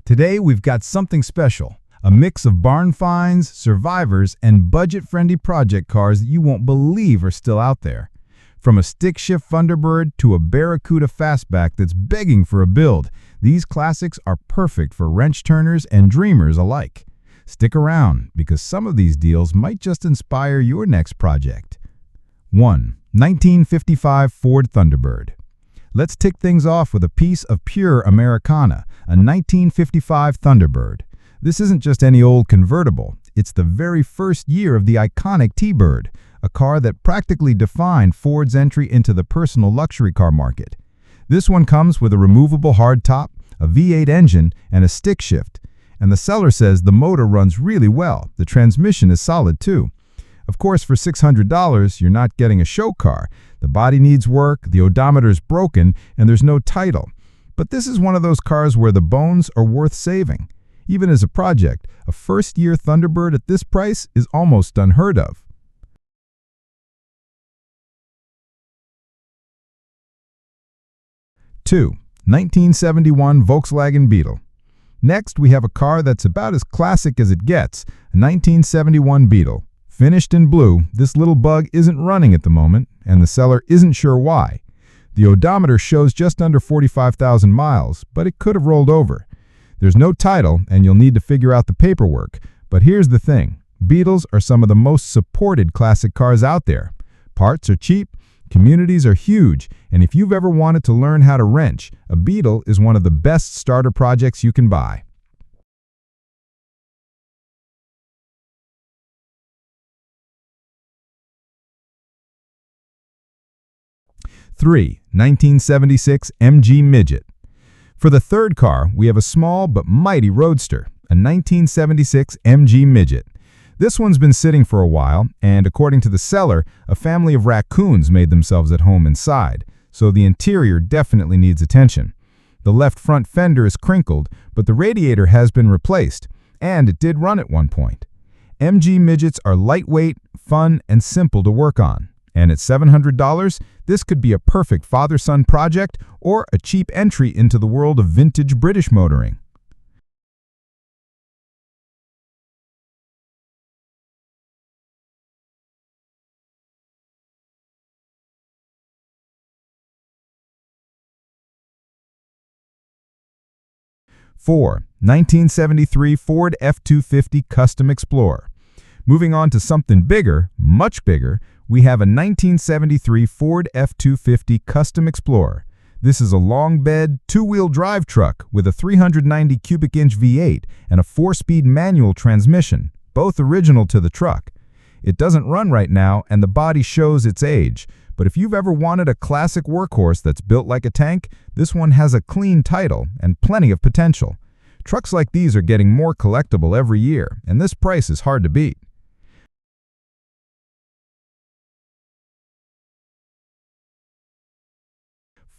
Today we've got something special, a mix of barn finds, survivors, and budget-friendly project cars that you won't believe are still out there. From a stick-shift Thunderbird to a Barracuda fastback that's begging for a build, these classics are perfect for wrench turners and dreamers alike. Stick around, because some of these deals might just inspire your next project. 1. 1955 Ford Thunderbird. Let's tick things off with a piece of pure Americana, a 1955 Thunderbird. This isn't just any old convertible, it's the very first year of the iconic T-Bird, a car that practically defined Ford's entry into the personal luxury car market. This one comes with a removable hardtop, a V8 engine, and a stick shift. And the seller says the motor runs really well, the transmission is solid too. Of course, for $600, you're not getting a show car. The body needs work, the odometer's broken, and there's no title. But this is one of those cars where the bones are worth saving. Even as a project, a first-year Thunderbird at this price is almost unheard of. Two, 1971 Volkswagen Beetle. Next, we have a car that's about as classic as it gets, a 1971 Beetle. Finished in blue, this little bug isn't running at the moment, and the seller isn't sure why. The odometer shows just under 45,000 miles, but it could have rolled over. There's no title, and you'll need to figure out the paperwork. But here's the thing. Beetles are some of the most supported classic cars out there. Parts are cheap, communities are huge, and if you've ever wanted to learn how to wrench, a Beetle is one of the best starter projects you can buy. 3. 1976 MG Midget. For the third car, we have a small but mighty roadster, a 1976 MG Midget. This one's been sitting for a while, and according to the seller, a family of raccoons made themselves at home inside, so the interior definitely needs attention. The left front fender is crinkled, but the radiator has been replaced, and it did run at one point. MG Midgets are lightweight, fun, and simple to work on. And at $700, this could be a perfect father-son project or a cheap entry into the world of vintage British motoring. Four, 1973 Ford F250 Custom Explorer. Moving on to something bigger, much bigger, we have a 1973 Ford F250 Custom Explorer. This is a long bed, two-wheel drive truck with a 390 cubic inch V8 and a 4-speed manual transmission, both original to the truck. It doesn't run right now and the body shows its age, but if you've ever wanted a classic workhorse that's built like a tank, this one has a clean title and plenty of potential. Trucks like these are getting more collectible every year, and this price is hard to beat.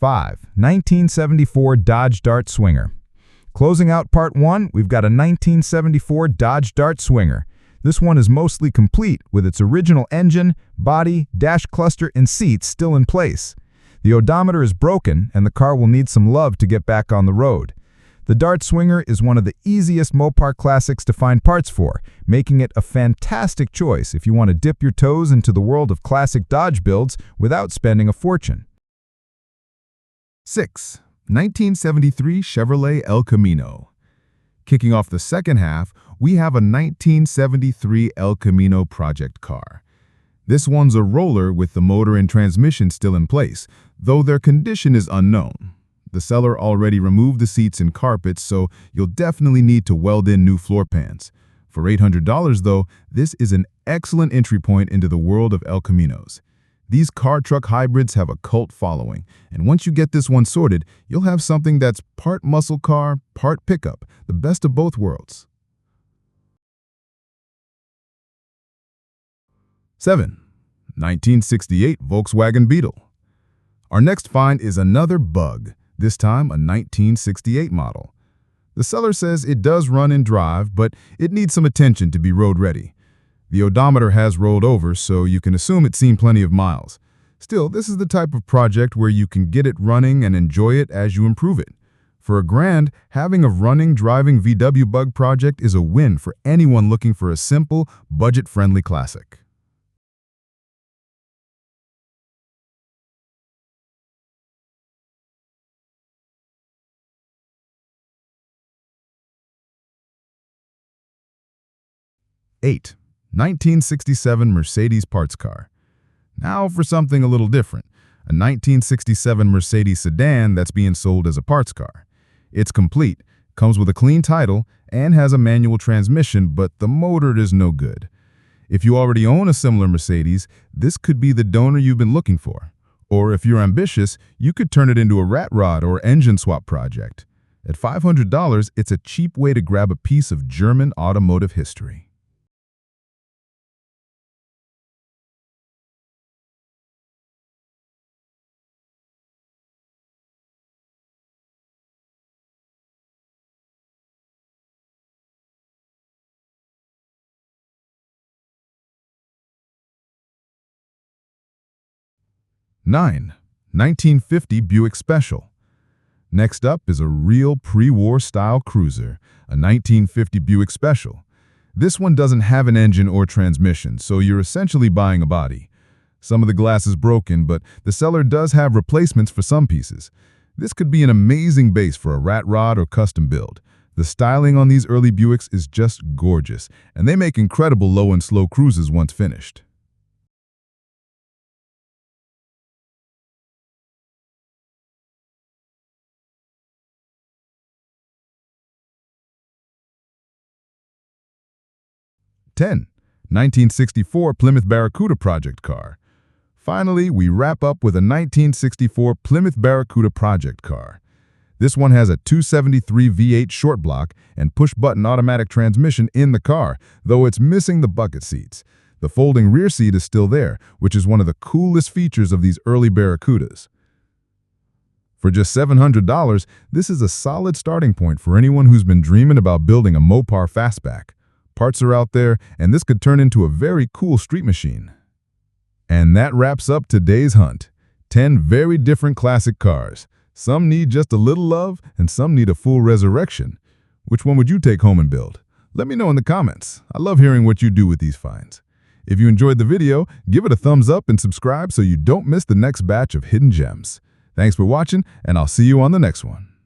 5. 1974 Dodge Dart Swinger. Closing out part 1, we've got a 1974 Dodge Dart Swinger. This one is mostly complete with its original engine, body, dash cluster, and seats still in place. The odometer is broken and the car will need some love to get back on the road. The Dart Swinger is one of the easiest Mopar classics to find parts for, making it a fantastic choice if you want to dip your toes into the world of classic Dodge builds without spending a fortune. 6. 1973 Chevrolet El Camino. Kicking off the second half, we have a 1973 El Camino project car. This one's a roller with the motor and transmission still in place, though their condition is unknown. The seller already removed the seats and carpets, so you'll definitely need to weld in new floor pans. For $800 though, this is an excellent entry point into the world of El Caminos. These car-truck hybrids have a cult following, and once you get this one sorted, you'll have something that's part muscle car, part pickup, the best of both worlds. 7. 1968 Volkswagen Beetle. Our next find is another bug, this time a 1968 model. The seller says it does run and drive, but it needs some attention to be road-ready. The odometer has rolled over, so you can assume it's seen plenty of miles. Still, this is the type of project where you can get it running and enjoy it as you improve it. For $1,000, having a running, driving VW Bug project is a win for anyone looking for a simple, budget-friendly classic. Eight, 1967 Mercedes parts car. Now for something a little different. A 1967 Mercedes sedan that's being sold as a parts car. It's complete, comes with a clean title, and has a manual transmission, but the motor is no good. If you already own a similar Mercedes, this could be the donor you've been looking for. Or if you're ambitious, you could turn it into a rat rod or engine swap project. At $500, it's a cheap way to grab a piece of German automotive history. Nine, 1950 Buick Special. Next up is a real pre-war style cruiser, a 1950 Buick Special. This one doesn't have an engine or transmission, so you're essentially buying a body. Some of the glass is broken, but the seller does have replacements for some pieces. This could be an amazing base for a rat rod or custom build. The styling on these early Buicks is just gorgeous, and they make incredible low and slow cruises once finished. 10. 1964 Plymouth Barracuda project car. Finally, we wrap up with a 1964 Plymouth Barracuda project car. This one has a 273 V8 short block and push-button automatic transmission in the car, though it's missing the bucket seats. The folding rear seat is still there, which is one of the coolest features of these early Barracudas. For just $700, this is a solid starting point for anyone who's been dreaming about building a Mopar fastback. Parts are out there, and this could turn into a very cool street machine. And that wraps up today's hunt. 10 very different classic cars. Some need just a little love, and some need a full resurrection. Which one would you take home and build? Let me know in the comments. I love hearing what you do with these finds. If you enjoyed the video, give it a thumbs up and subscribe so you don't miss the next batch of hidden gems. Thanks for watching, and I'll see you on the next one.